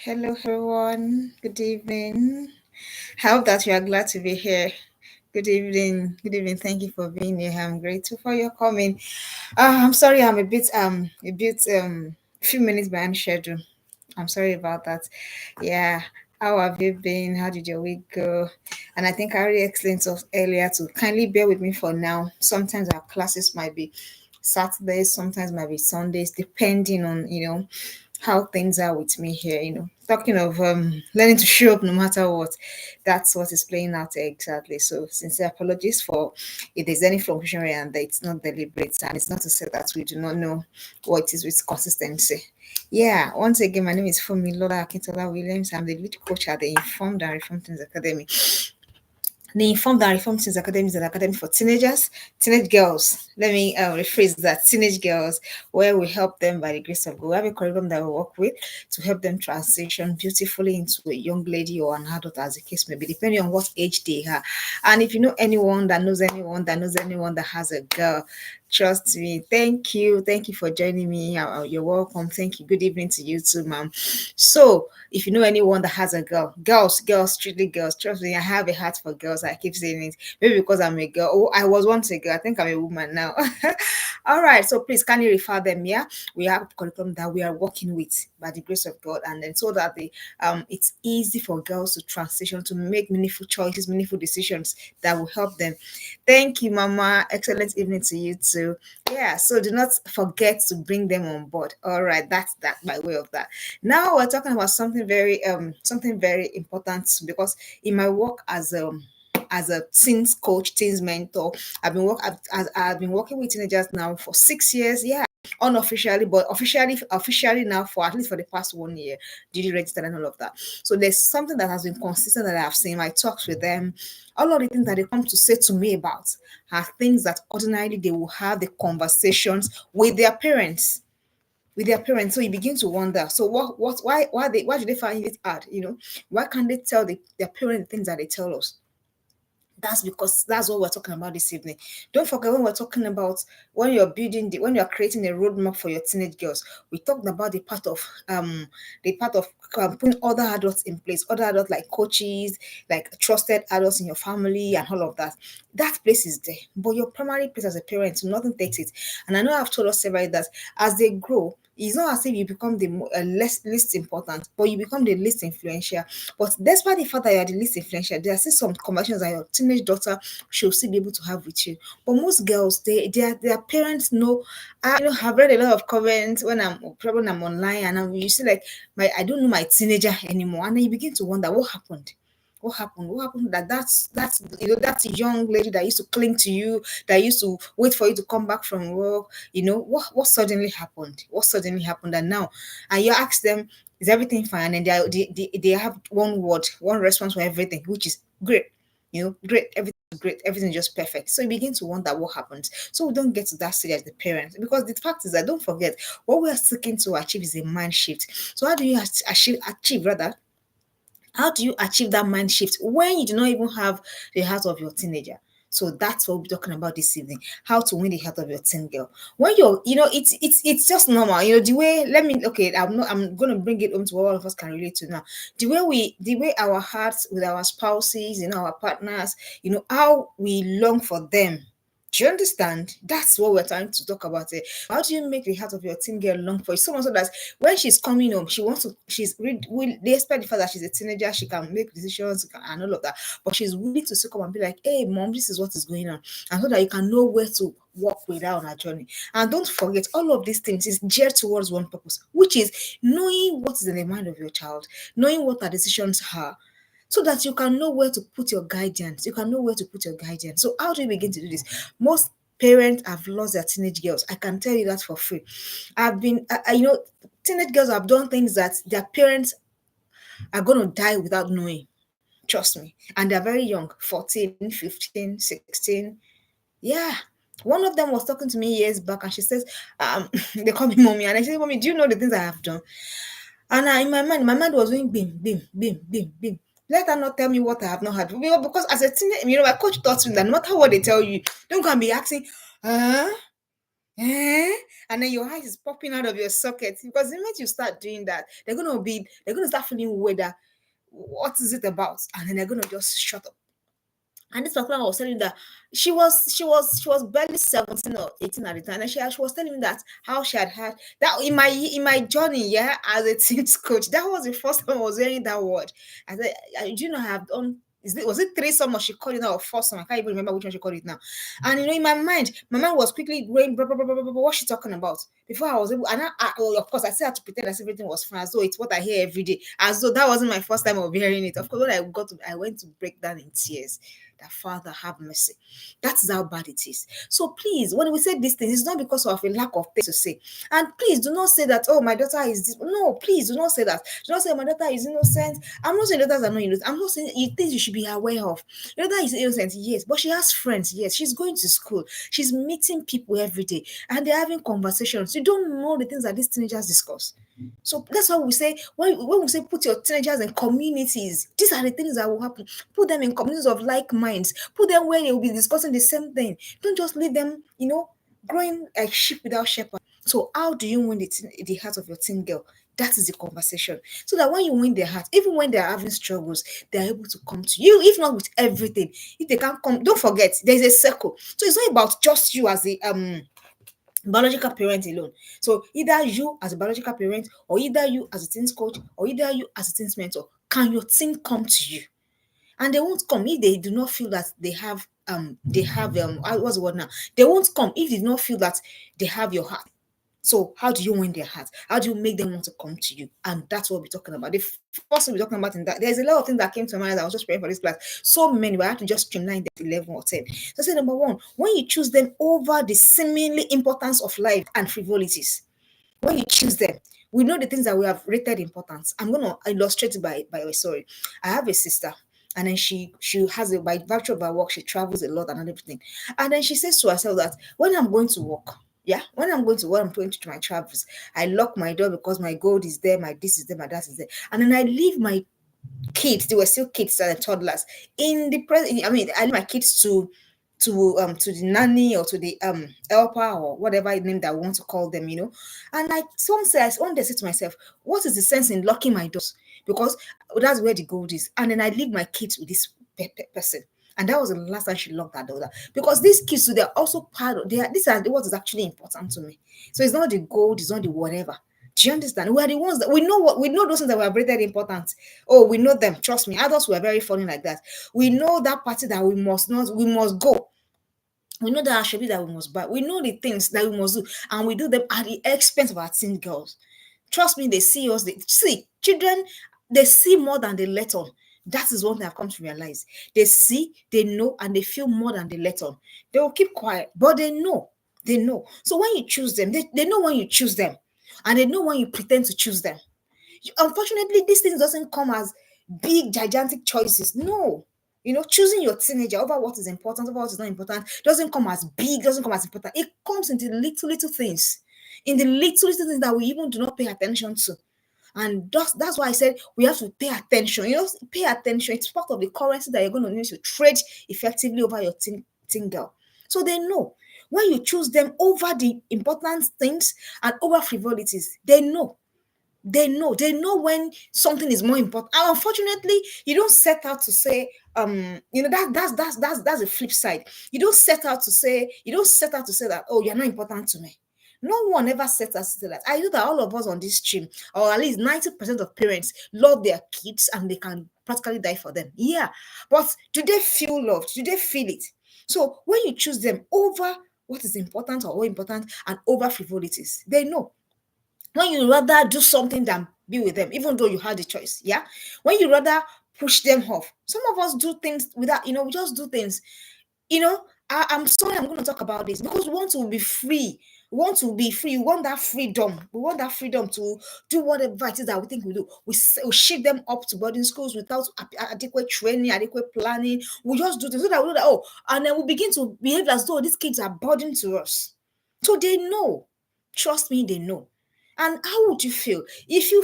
Hello, everyone. Good evening. I hope that you are glad to be here. Good evening. Good evening. Thank you for being here. I'm grateful for your coming. I'm sorry, I'm a few minutes behind schedule. I'm sorry about that. Yeah. How have you been? How did your week go? And I think I already explained to earlier to kindly bear with me for now. Sometimes our classes might be Saturdays, sometimes might be Sundays, depending on how things are with me here. Talking of learning to show up no matter what, that's what is playing out exactly. So sincere apologies for if there's any confusion and that it's not deliberate, and it's not to say that we do not know what it is with consistency. Yeah, once again, my name is Funmilola Williams. I'm the lead coach at the Informed and Reformed Teens Academy. The Informed and Reformed Teens Academy is an academy for teenage girls. Let me rephrase that: teenage girls, where we help them by the grace of God. We have a curriculum that we work with to help them transition beautifully into a young lady or an adult, as the case may be, depending on what age they are. And if you know anyone that has a girl, trust me. Thank you for joining me. You're welcome. Thank you. Good evening to you too, ma'am. So, if you know anyone that has a girl, girls, strictly girls, trust me, I have a heart for girls. I keep saying it. Maybe because I'm a girl. Oh, I was once a girl. I think I'm a woman now. All right. So please, can you refer them? Yeah, we have a curriculum that we are working with by the grace of God, and then so that it's easy for girls to transition to make meaningful choices, meaningful decisions that will help them. Thank you, Mama. Excellent evening to you too. Yeah. So do not forget to bring them on board. All right. That's that by way of that. Now we're talking about something very important, because in my work as a teens coach, teens mentor, I've been working with teenagers now for 6 years. Yeah, unofficially, but officially now for at least for the past 1 year, duty registered and all of that. So there's something that has been consistent that I've seen. My talks with them, all of the things that they come to say to me about are things that ordinarily they will have the conversations with their parents. So you begin to wonder, so why do they find it hard? Why can't they tell their parents the things that they tell us? That's because that's what we're talking about this evening. Don't forget, when we're talking about when you're creating a roadmap for your teenage girls, we talked about the part of putting other adults in place, other adults like coaches, like trusted adults in your family and all of that. That place is there, but your primary place as a parent, nothing takes it. And I know I've told us several that as they grow, it's not as if you become the less least important, but you become the least influential. But despite the fact that you are the least influential, there are still some conversations that your teenage daughter should still be able to have with you. But most girls, their parents know. I've read a lot of comments when I'm online, and you see like I don't know my teenager anymore, and then you begin to wonder what happened. What happened? What happened? That's that young lady that used to cling to you, that used to wait for you to come back from work. What suddenly happened? What suddenly happened? And now, and you ask them, is everything fine? And they have one word, one response for everything, which is great. Great, everything is great, everything is just perfect. So you begin to wonder what happens. So we don't get to that stage as the parents, because the fact is that, don't forget, what we are seeking to achieve is a mind shift. So how do you achieve rather? How do you achieve that mind shift when you do not even have the heart of your teenager? So that's what we'll be talking about this evening. How to win the heart of your teen girl. When it's just normal. The way, I'm gonna bring it home to what all of us can relate to now. The way our hearts with our spouses, our partners, how we long for them. Do you understand? That's what we're trying to talk about. How do you make the heart of your teen girl long for you? So much so that when she's coming home, they expect the fact that she's a teenager, she can make decisions and all of that. But she's willing to still come and be like, hey, mom, this is what is going on. And so that you can know where to walk with her on her journey. And don't forget, all of these things is geared towards one purpose, which is knowing what is in the mind of your child, knowing what her decisions are, so that you can know where to put your guidance. You can know where to put your guidance. So how do you begin to do this? Most parents have lost their teenage girls. I can tell you that for free. I've been, teenage girls have done things that their parents are going to die without knowing. Trust me. And they're very young, 14, 15, 16. Yeah. One of them was talking to me years back, and she says, they call me mommy. And I said, mommy, do you know the things I have done? And in my mind was doing bim, bim, bim, bim, bim. Let her not tell me what I have not had. Because as a teenager, my coach taught me that no matter what they tell you, don't go and be asking, huh? Eh? and then your eyes is popping out of your socket, because the minute you start doing that, they're gonna start feeling weird. What is it about? And then they're gonna just shut up. And this particular one was telling me that she was barely 17 or 18 at the time, and she was telling me that how she had that in my journey, yeah, as a teams coach. That was the first time I was hearing that word. I said, do you know I have done? Was it three summer she called it now, or four summer? I can't even remember which one she called it now. And in my mind was quickly going, blah, blah, blah, blah, blah, blah, what's she talking about? Before I was able, and well, of course, I still had to pretend as if everything was fine, as though it's what I hear every day, as though that wasn't my first time of hearing it. Of course, when I went to break down in tears. That Father have mercy. That's how bad it is. So please, when we say these things, it's not because of a lack of things to say. And please do not say that, oh, my daughter is this. No, please do not say that. Do not say my daughter is innocent. I'm not saying daughters are not innocent. I'm not saying things you should be aware of. Your daughter is innocent, yes, but she has friends, yes. She's going to school. She's meeting people every day, and they're having conversations. You don't know the things that these teenagers discuss. So that's why we say, when we say put your teenagers in communities, these are the things that will happen. Put them in communities of like minds. Put them where they will be discussing the same thing. Don't just leave them, growing like sheep without shepherd. So how do you win the heart of your teen girl? That is the conversation. So that when you win their heart, even when they're having struggles, they're able to come to you, if not with everything. If they can't come, don't forget, there's a circle. So it's not about just you as the biological parent alone. So either you as a biological parent, or either you as a teens coach, or either you as a teens mentor, can your teen come to you? And they won't come if they do not feel that they have what's the word now? They won't come if they do not feel that they have your heart. So how do you win their heart? How do you make them want to come to you? And that's what we're talking about. The first thing we're talking about in that, there's a lot of things that came to mind as I was just preparing for this class. So many, but I have to just streamline them to 11 or 10. So say number one, when you choose them over the seemingly importance of life and frivolities, when you choose them, we know the things that we have rated importance. I'm gonna illustrate it by a story. I have a sister, and then she has a, by virtue of her work, she travels a lot and everything. And then she says to herself that when I'm going to work, yeah, when I'm going to work, I'm going to my travels, I lock my door because my gold is there, my this is there, my that is there. And then I leave my kids, they were still kids and toddlers, in the present. I mean, I leave my kids to the nanny or to the helper or whatever name that I want to call them, And like someone says, one day I say to myself, what is the sense in locking my doors? Because that's where the gold is. And then I leave my kids with this person. And that was the last time she locked that door. Because these kids, so they're also part of, these are what is actually important to me. So it's not the gold, it's not the whatever. Do you understand? We are the ones that we know those things that were rated important. Oh, we know them. Trust me. Adults were very funny like that. We know that party that we must go. We know that should be that we must buy. We know the things that we must do, and we do them at the expense of our teen girls. Trust me, they see us. They see children. They see more than they let on. That is one thing I've come to realize. They see, they know, and they feel more than they let on. They will keep quiet, but they know. They know. So when you choose them, they know when you choose them, and they know when you pretend to choose them. Unfortunately, these things doesn't come as big, gigantic choices. No. Choosing your teenager over what is important, over what is not important, doesn't come as big, doesn't come as important. It comes in the little, little things. In the little, little things that we even do not pay attention to. And that's why I said we have to pay attention. Pay attention. It's part of the currency that you're going to need to trade effectively over your teen girl. So they know. When you choose them over the important things and over frivolities, they know. They know when something is more important. And unfortunately, you don't set out to say, that's a flip side. You don't set out to say that, oh, you're not important to me. No one ever set us to say that. I know that all of us on this stream, or at least 90% of parents, love their kids and they can practically die for them. Yeah. But do they feel loved? Do they feel it? So when you choose them over what is important or more important and over frivolities, they know. When you rather do something than be with them, even though you had the choice, yeah. When you rather push them off, some of us do things without, we just do things. I'm sorry, I'm going to talk about this because we want to be free. We want to be free. We want that freedom. We want that freedom to do whatever it is that we think we do. We ship them up to boarding schools without adequate training, adequate planning. We just do this so that we know that, and then we begin to behave as though these kids are burden to us. So they know. Trust me, they know. And how would you feel if you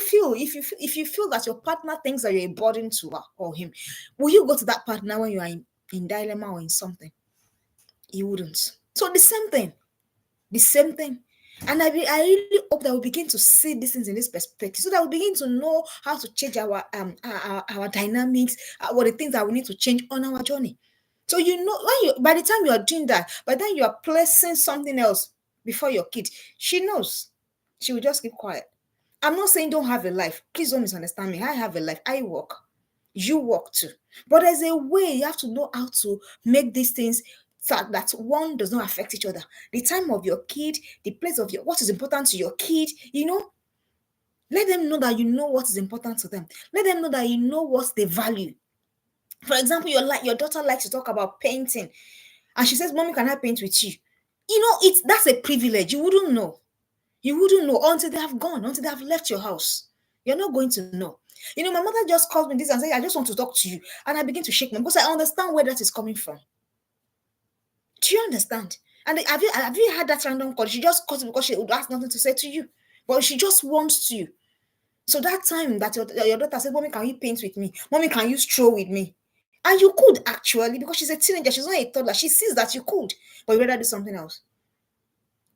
feel that your partner thinks that you're a burden to her or him? Will you go to that partner when you are in dilemma or in something? You wouldn't. So the same thing. And I really hope that we begin to see these things in this perspective, so that we begin to know how to change our dynamics, what the things that we need to change on our journey. So you know, when you by the time you are doing that, by then you are placing something else before your kid, she knows. She will just keep quiet. I'm not saying don't have a life. Please don't misunderstand me. I have a life. I work. You work too. But there's a way you have to know how to make these things so that one does not affect each other. The time of your kid, the place of your what is important to your kid, let them know that you know what is important to them. Let them know that you know what they value. For example, your daughter likes to talk about painting, and she says, "Mommy, can I paint with you?" That's a privilege. You wouldn't know. You wouldn't know until they have gone, until they have left your house. You're not going to know. My mother just called me this and said, "I just want to talk to you." And I begin to shake my because I understand where that is coming from. Do you understand? And have you had that random call? She just calls because she has nothing to say to you. But she just wants to. So that time that your daughter said, "Mommy, can you paint with me? Mommy, can you stroll with me?" And you could actually, because she's a teenager, she's not a toddler. She sees that you could, but you rather do something else.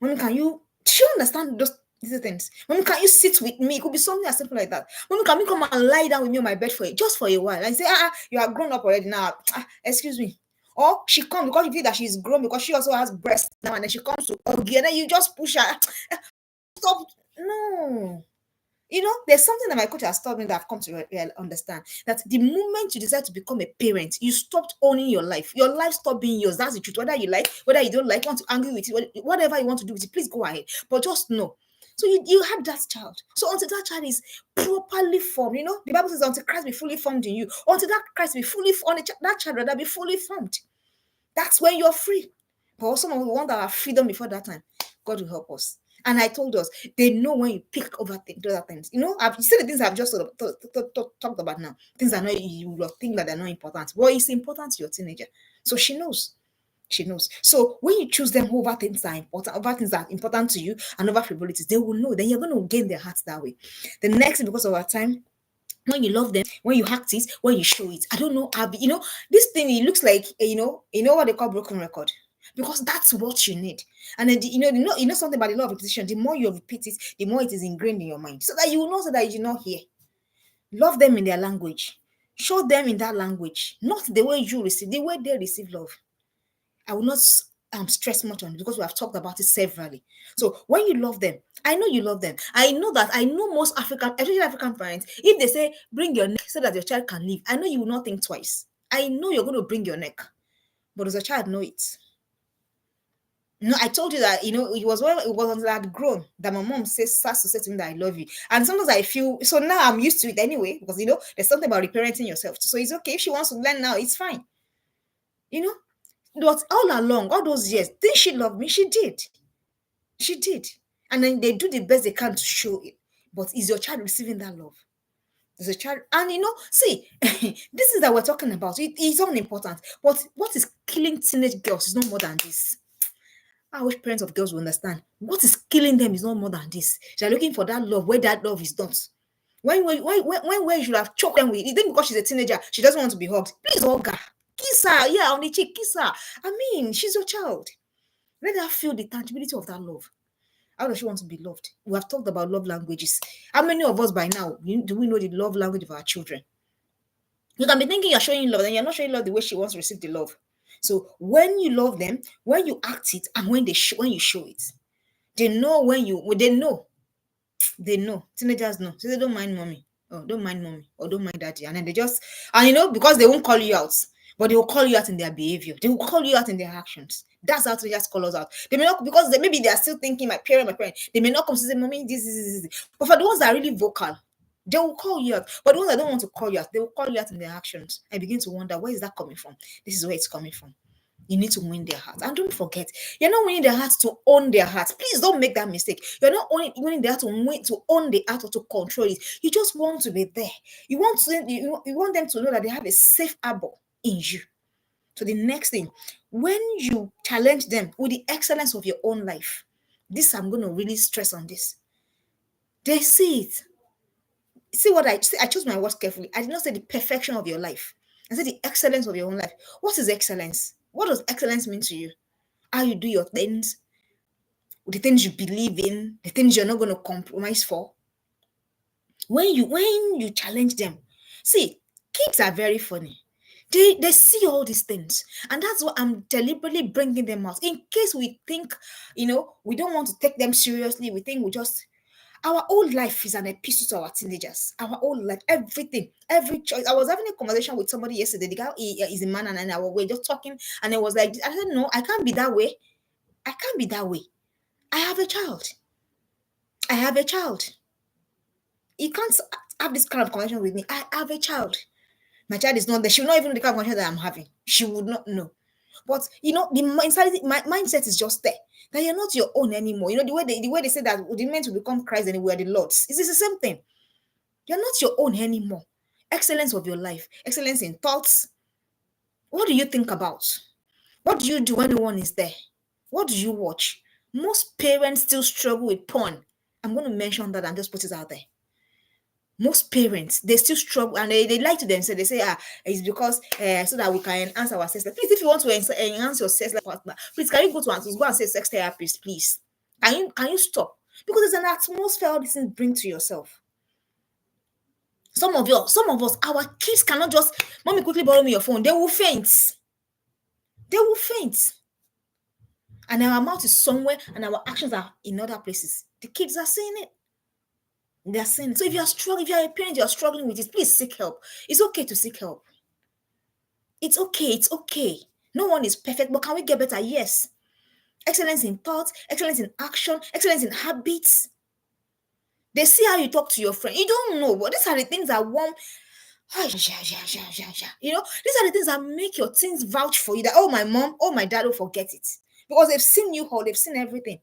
Mommy, can you do you understand these things? Mommy, can you sit with me? It could be something as simple like that. Mommy, can you come and lie down with me on my bed just for a while? And say, you are grown up already now. Excuse me. Or she comes because you feel that she's grown because she also has breasts now, and then she comes to hug and then you just push her. Stop. No. There's something that my coach has told me that I've come to understand, that the moment you decide to become a parent, you stopped owning your life. Your life stopped being yours. That's the truth. Whether you like, whether you don't like, want to argue with it, whatever you want to do with it, please go ahead. But just know. So you had that child. So until that child is properly formed, the Bible says, until Christ be fully formed in you, until that Christ be fully formed, that child rather be fully formed. That's when you're free. But some of us want our freedom before that time. God will help us. And I told us, they know when you pick over other things. I've you see the things I've just talked about now. Things that you will think that they're not important. Well, it's important to your teenager. So she knows. She knows. So when you choose them over things that are important, over things that are important to you and over frivolities, they will know. Then you're going to gain their hearts that way. The next thing, because of our time, when you love them, when you act it, when you show it. I don't know how, this thing, it looks like, what they call broken record. Because that's what you need. And then, something about the law of repetition. The more you repeat it, the more it is ingrained in your mind. So that you will know, so that you not hear. Love them in their language. Show them in that language. Not the way you receive, the way they receive love. I will not stress much on it because we have talked about it severally. So when you love them, I know you love them. I know that. I know most African, especially African parents, if they say bring your neck so that your child can live, I know you will not think twice. I know you're going to bring your neck, but does the child know it? No, I told you that it was until I had grown that my mom starts to say to me that I love you, and sometimes I feel so now I'm used to it anyway because there's something about reparenting yourself, so it's okay if she wants to learn now, it's fine. You know, but all along, all those years, did she love me? She did. She did. And then they do the best they can to show it. But is your child receiving that love? Is a child, and see, this is that we're talking about. It is unimportant. But what is killing teenage girls is not more than this. I wish parents of girls will understand. What is killing them is not more than this. They're looking for that love where that love is not. When you should have choked them with it, then because she's a teenager, she doesn't want to be hugged. Please hug her. Kiss her. Yeah, on the cheek, kiss her. I mean, she's your child. Let her feel the tangibility of that love. How does she want to be loved? We have talked about love languages. How many of us by now do we know the love language of our children? You can be thinking you're showing love, and you're not showing love the way she wants to receive the love. So when you love them, when you act it, and when you show it, they know they know. Teenagers know. So they don't mind mommy. Oh, don't mind mommy. Or don't mind daddy. And then they just, and because they won't call you out, but they will call you out in their behavior. They will call you out in their actions. That's how teenagers call us out. They may not, because maybe they are still thinking, my parent. They may not come to say, mommy, this. But for the ones that are really vocal, they will call you out. But the ones that don't want to call you out, they will call you out in their actions. I begin to wonder, where is that coming from? This is where it's coming from. You need to win their hearts. And don't forget, you're not winning their hearts to own their hearts. Please don't make that mistake. You're not only winning their heart to own the heart or to control it. You just want to be there. You want them to know that they have a safe harbor in you. So the next thing, when you challenge them with the excellence of your own life, this I'm going to really stress on this. They see it. See what I say? I chose my words carefully. I did not say the perfection of your life. I said the excellence of your own life. What is excellence? What does excellence mean to you? How you do your things, the things you believe in, the things you're not going to compromise for. When you challenge them, see, kids are very funny. They see all these things, and that's why I'm deliberately bringing them out in case we think, we don't want to take them seriously. We think we just our whole life is an episode to our teenagers. Our whole life, everything, every choice. I was having a conversation with somebody yesterday. The guy is a man, and I we're just talking, and it was like, I said, no, I can't be that way. I can't be that way. I have a child. I have a child. You can't have this kind of conversation with me. I have a child. My child is not there. She will not even know the kind of conversation that I'm having. She would not know. But the mindset is just there. That you're not your own anymore. The way they say that the meant to become Christ and we are the Lord's. It's the same thing. You're not your own anymore. Excellence of your life, excellence in thoughts. What do you think about? What do you do when no one is there? What do you watch? Most parents still struggle with porn. I'm going to mention that and just put it out there. Most parents, they still struggle, and they lie to themselves. They say, it's because so that we can enhance our sex life. Please, if you want to enhance your sex life partner, please, can you go and say sex therapist, please? Can you stop? Because there's an atmosphere all these things bring to yourself. Some of us, our kids cannot just, mommy, quickly borrow me your phone. They will faint. They will faint. And our mouth is somewhere and our actions are in other places. The kids are saying it. They're saying it. So if you're a parent, you're struggling with this, please seek help. It's okay to seek help. It's okay. No one is perfect, but can we get better? Yes. Excellence in thought, excellence in action, excellence in habits. They see how you talk to your friend. You don't know, but these are the things that warm. These are the things that make your teens vouch for you. That, oh, my mom, oh, my dad will forget it. Because they've seen you all, they've seen everything.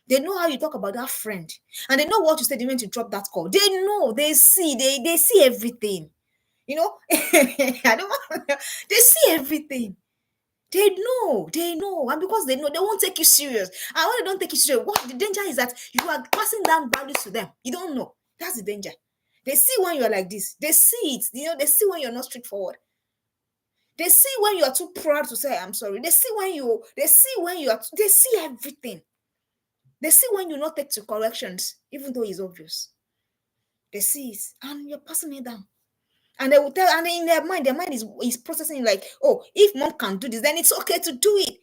They know how you talk about that friend. And they know what you said even to drop that call. They know, they see everything. I don't want they see everything. They know. And because they know, they won't take you serious. And when they don't take you serious, what the danger is that you are passing down values to them. You don't know. That's the danger. They see when you are like this. They see it. They see when you're not straightforward. They see when you are too proud to say I'm sorry. They see when you they see everything. They see when you not take to corrections, even though it's obvious. They see it and you're passing it down. And they will tell, and in their mind is processing like, oh, if mom can do this, then it's okay to do it.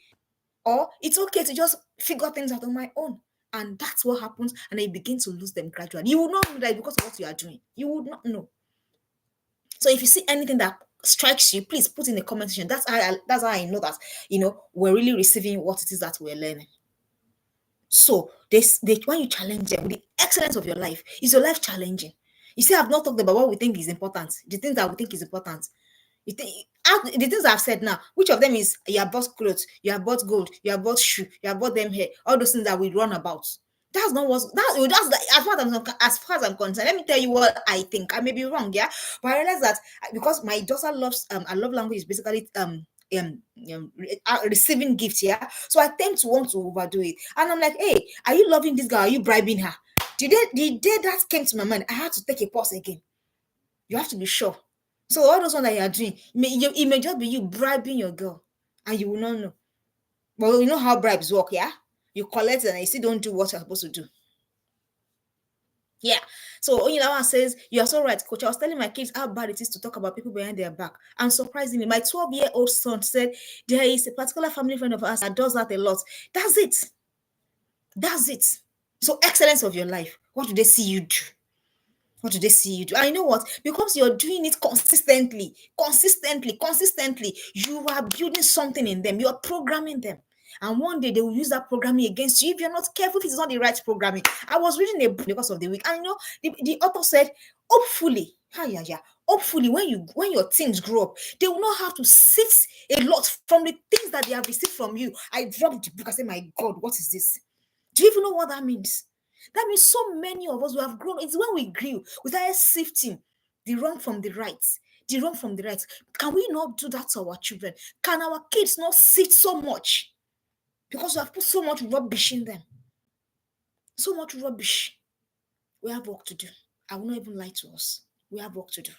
Or it's okay to just figure things out on my own. And that's what happens, and they begin to lose them gradually. You will not know that because of what you are doing. You would not know. So if you see anything that strikes you, please put in the comment section. That's how I know that we're really receiving what it is that we're learning. So when you challenge them with the excellence of your life, is your life challenging? You see, I've not talked about what we think is important, the things that we think is important. The things I've said now, which of them is you have bought clothes, you have bought gold, you have bought shoe, you have bought them hair, all those things that we run about. That's not what as far as I'm concerned. Let me tell you what I think. I may be wrong, yeah, but I realize that because my daughter loves her love language is basically receiving gifts, yeah. So I tend to want to overdo it, and I'm like, hey, are you loving this girl? Are you bribing her? The day that came to my mind, I had to take a pause again. You have to be sure. So all those ones that you are doing, it may just be you bribing your girl, and you will not know. But you know how bribes work, yeah? You collect it and you still don't do what you're supposed to do. Yeah. So Oyinlawa says, you are so right, coach. I was telling my kids how bad it is to talk about people behind their back. And surprisingly, my 12-year-old son said there is a particular family friend of ours that does that a lot. That's it. So excellence of your life. What do they see you do? What do they see you do? I know what, because you're doing it consistently, you are building something in them. You're programming them. And one day they will use that programming against you if you're not careful, if it's not the right programming. I was reading a book because of the week, and the author said, hopefully, when your teens grow up, they will not have to sit a lot from the things that they have received from you. I dropped the book. I said, my God, what is this? Do you even know what that means? That means so many of us who have grown, it's when we grew, we started sifting the wrong from the right. Can we not do that to our children? Can our kids not sit so much? Because we have put so much rubbish in them. So much rubbish. We have work to do. I will not even lie to us. We have work to do.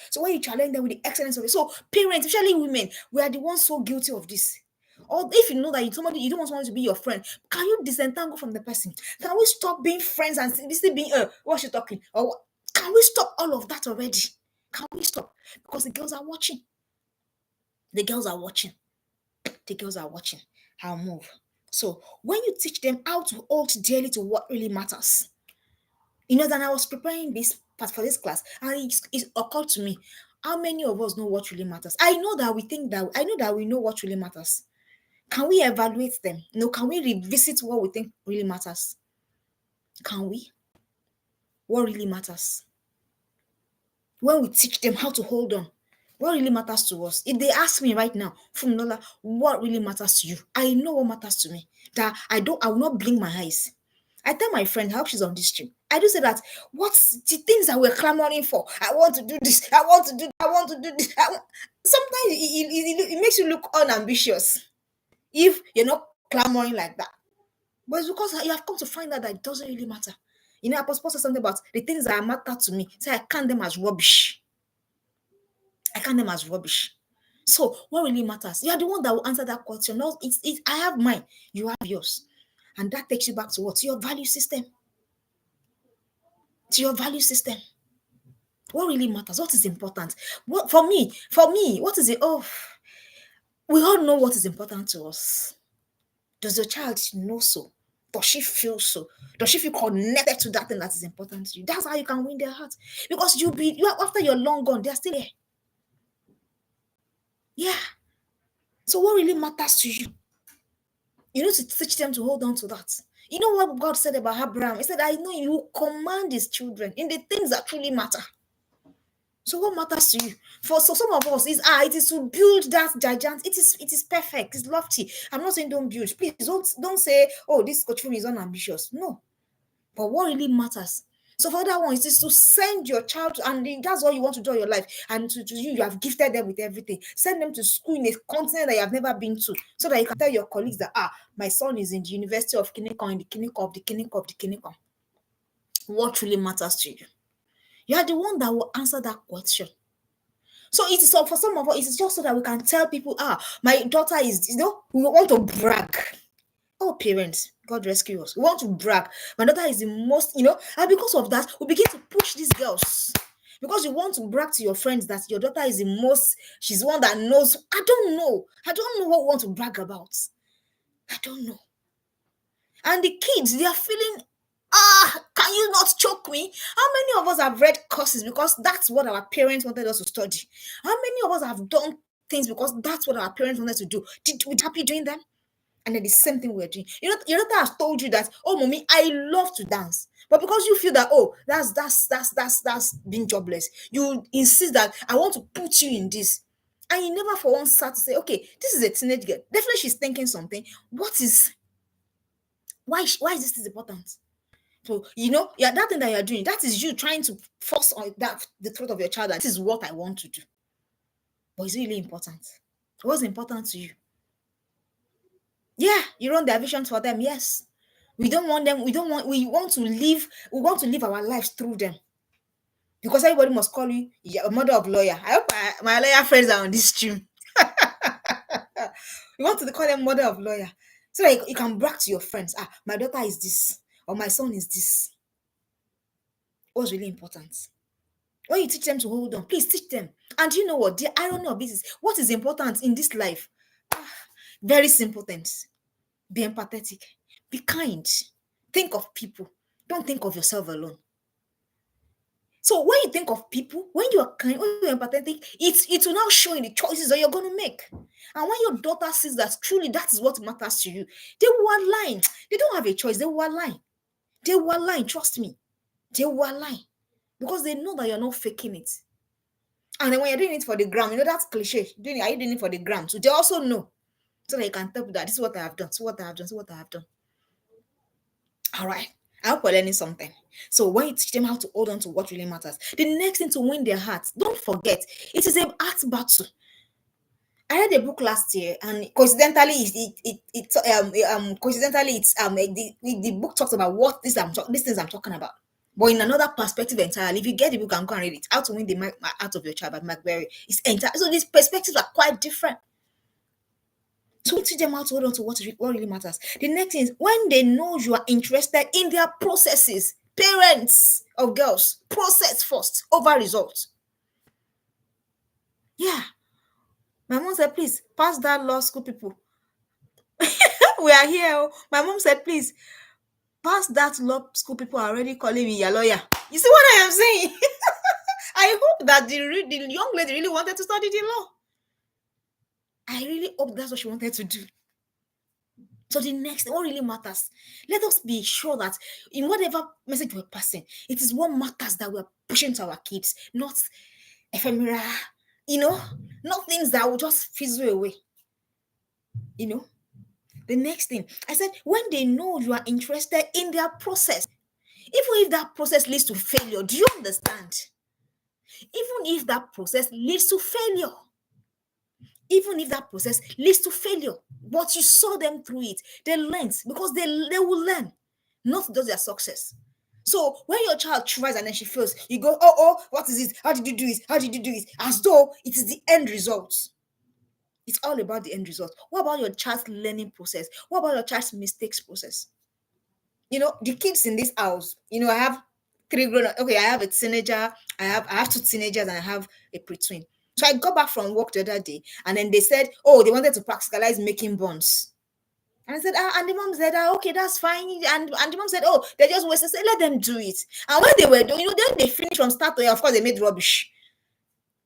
So when you challenge them with the excellence of it, so parents, especially women, we are the ones so guilty of this. Or if you know that you don't want someone to be your friend, can you disentangle from the person? Can we stop being friends and still being what's she talking? Or can we stop all of that already? Can we stop? Because the girls are watching. The girls are watching. The girls are watching. I'll move. So when you teach them how to hold dearly to what really matters, then I was preparing this part for this class, and it occurred to me, how many of us know what really matters? I know that we know what really matters. Can we evaluate them? No, can we revisit what we think really matters? Can we? What really matters? When we teach them how to hold on, what really matters to us? If they ask me right now, Funmilola, what really matters to you? I know what matters to me. That I will not blink my eyes. I tell my friend how she's on this trip. I do say that what's the things that we're clamoring for? I want to do this. I want to do. I want to do this. Sometimes it makes you look unambitious if you're not clamoring like that. But it's because you have come to find out that it doesn't really matter. Apostle Paul said something about the things that matter to me. Say I count them as rubbish. I count them as rubbish. So what really matters? You are the one that will answer that question. No, I have mine. You have yours. And that takes you back to what? To your value system. To your value system. What really matters? What is important? What for me, what is it? Oh, we all know what is important to us. Does your child know so? Does she feel so? Does she feel connected to that thing that is important to you? That's how you can win their heart. Because after you're long gone, they're still there. Yeah. So what really matters to you? You need to teach them to hold on to that. You know what God said about Abraham? He said, I know you will command his children in the things that truly matter. So what matters to you? So some of us it is to build that giant. It is perfect. It's lofty. I'm not saying don't build. Please don't say, oh, this coach is unambitious. No. But what really matters? So for that one, it is to send your child, and that's all you want to do in your life. And to you have gifted them with everything. Send them to school in a continent that you have never been to, so that you can tell your colleagues that my son is in the University of Kinikon, in the Kinikon of the Kinikon of the Kinikon. What really matters to you? You are the one that will answer that question. So it is for some of us, it is just so that we can tell people, my daughter is, we want to brag. Oh, parents, God rescue us. We want to brag. My daughter is the most, and because of that, we begin to push these girls. Because you want to brag to your friends that your daughter is the most, she's the one that knows. I don't know what we want to brag about. I don't know. And the kids, they are feeling, can you not choke me? How many of us have read courses because that's what our parents wanted us to study? How many of us have done things because that's what our parents wanted to do? Did we happy doing them? And then the same thing we're doing. Your daughter has told you that, oh, mommy, I love to dance. But because you feel that, oh, that's being jobless, you insist that I want to put you in this. And you never for once start to say, okay, this is a teenage girl. Definitely she's thinking something. Why is this important? So, that thing that you're doing, that is you trying to force on the throat of your child that this is what I want to do. But it's really important. What's important to you? Yeah, you run their visions for them. Yes. We want to live our lives through them. Because everybody must call you a mother of lawyer. I hope my lawyer friends are on this stream. We want to call them mother of lawyer. So that you can brag to your friends. My daughter is this, or my son is this. What's really important? When you teach them to hold on, please teach them. And you know what? The irony of this is, what is important in this life? Very simple things. Be empathetic. Be kind. Think of people. Don't think of yourself alone. So when you think of people, when you are kind, when you're empathetic, it will now show in the choices that you're going to make. And when your daughter sees that truly that is what matters to you, they will align. They don't have a choice. They will align. They will align. Trust me. They will align. Because they know that you're not faking it. And then when you're doing it for the gram, that's cliche. Are you doing it for the gram? So they also know. So that you can tell people that this is what I have done. So what I have done. So what I have done. All right. I hope we're learning something. So when you teach them how to hold on to what really matters, the next thing to win their hearts, don't forget, it is a heart battle. I read a book last year, and coincidentally, the book talks about what these things I'm talking about, but in another perspective entirely. If you get the book and go and read it, How to Win the Heart of Your Child by Mark Berry, it's entire. So these perspectives are quite different. So we teach them how to hold on to what really matters. The next thing is when they know you are interested in their processes. Parents of girls, process first over results. Yeah. My mom said, please pass that law school people. We are here. Oh. My mom said, please pass that law school people are already calling me your lawyer. You see what I am saying? I hope that the young lady really wanted to study the law. I really hope that's what she wanted to do. So the next, what really matters, let us be sure that in whatever message we're passing, it is what matters that we're pushing to our kids, not ephemera, you know, not things that will just fizzle away. You know, the next thing I said, when they know you are interested in their process, even if that process leads to failure, do you understand? Even if that process leads to failure, even if that process leads to failure, but you saw them through it, they learned because they will learn, not just their success. So when your child tries and then she fails, you go, oh, what is it? How did you do it? How did you do it? As though it is the end result. It's all about the end result. What about your child's learning process? What about your child's mistakes process? The kids in this house, I have three grown up. Okay, I have a teenager, I have two teenagers, and I have a pre-twin. So I got back from work the other day, and then they said, oh, they wanted to practicalize making bonds. And I said, and the mom said, okay, that's fine. And the mom said, oh, they just wasted. I said, let them do it. And when they were doing, then they finished from start to end. Of course, they made rubbish.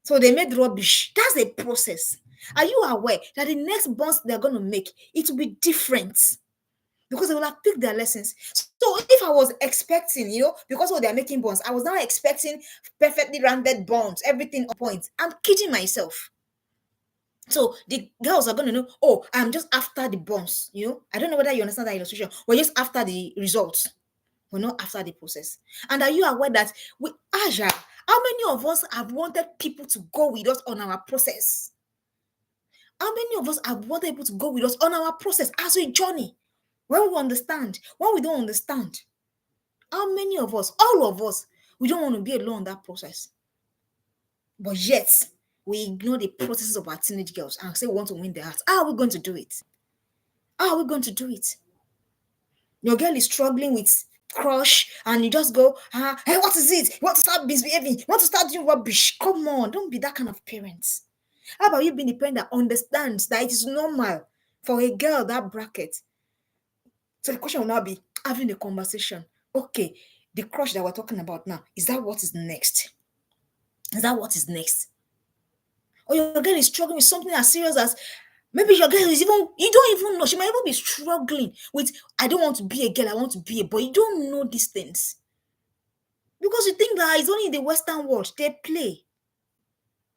So they made rubbish. That's a process. Are you aware that the next bonds they're going to make, it will be different? Because they will have picked their lessons. So if I was expecting, because they're making bonds, I was now expecting perfectly rounded bonds, everything on point. I'm kidding myself. So the girls are going to know, oh, I'm just after the bonds. I don't know whether you understand that illustration. We're just after the results. We're not after the process. And are you aware that with Aja, how many of us have wanted people to go with us on our process? How many of us have wanted people to go with us on our process as a journey? When we understand, when we don't understand, how many of us, all of us, we don't want to be alone in that process. But yet, we ignore the processes of our teenage girls and say we want to win their hearts. How are we going to do it? How are we going to do it? Your girl is struggling with crush and you just go, hey, what is it? You want to start misbehaving? You want to start doing rubbish? Come on, don't be that kind of parent. How about you being the parent that understands that it is normal for a girl that bracket? So the question will now be having a conversation. Okay, the crush that we're talking about now, is that what is next? Is that what is next? Or your girl is struggling with something as serious as maybe your girl is even, you don't even know. She might even be struggling with, I don't want to be a girl, I want to be a boy. You don't know these things. Because you think that it's only in the Western world. They play.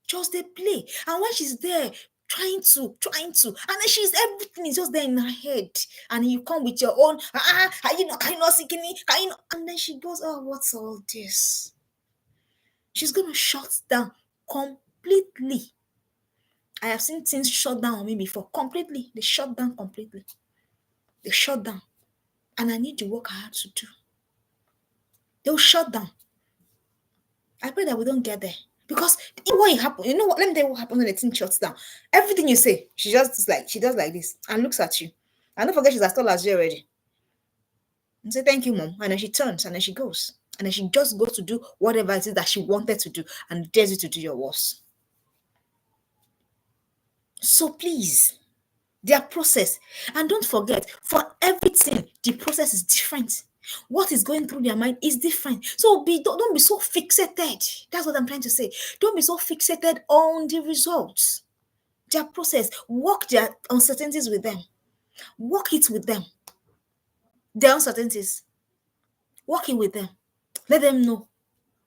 Just they play. And when she's there, trying to, and then everything is just there in her head. And you come with your own, can you not see me? Can you not? And then she goes, oh, what's all this? She's going to shut down completely. I have seen things shut down on me before. Completely. They shut down completely. They shut down. And I need the work I had to do. They'll shut down. I pray that we don't get there. Because what happened, you know what? Let me tell you what happens when the thing shuts down. Everything you say, she does like this and looks at you. And don't forget she's as tall as you already. And say, thank you, mom. And then she turns and then she goes. And then she just goes to do whatever it is that she wanted to do and dares you to do your worst. So please, their process. And don't forget, for everything, the process is different. What is going through their mind is different. So don't be so fixated. That's what I'm trying to say. Don't be so fixated on the results. Their process. Work their uncertainties with them. Work it with them. Their uncertainties. Work it with them. Let them know.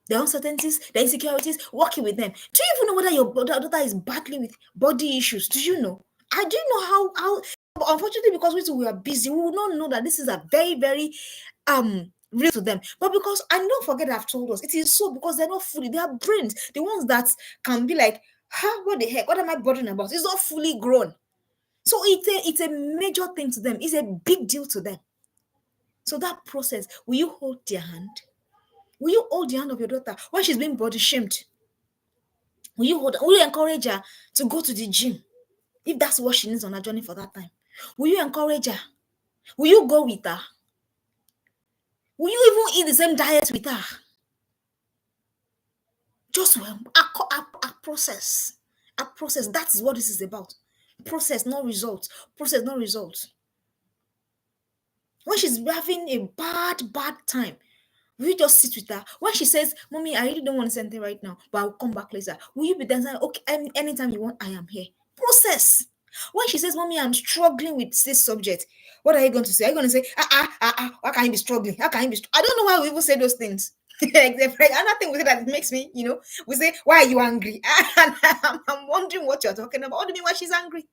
The uncertainties, the insecurities, working with them. Do you even know whether your daughter is battling with body issues? Do you know? I do know how unfortunately, because we are busy, we will not know that this is a very, very real to them. But because, and don't forget I've told us, it is so because they're not fully, their brains, the ones that can be like, what the heck? What am I bothering about? It's not fully grown. So it's a major thing to them, it's a big deal to them. So that process, will you hold their hand? Will you hold the hand of your daughter when she's being body shamed? Will you encourage her to go to the gym? If that's what she needs on her journey for that time, will you encourage her? Will you go with her? Will you even eat the same diet with her? Just well, a process. A process. That is what this is about. Process, no result. Process, no result. When she's having a bad time, will you just sit with her? When she says, Mommy, I really don't want to say anything right now, but I'll come back later. Will you be there saying, okay, anytime you want, I am here? Process. When she says, Mommy, I'm struggling with this subject, what are you going to say? Are you going to say, how can you be struggling? How can you be I don't know why we even say those things. Another thing we say that makes me, we say, why are you angry? And I'm wondering what you're talking about. What do you mean why she's angry?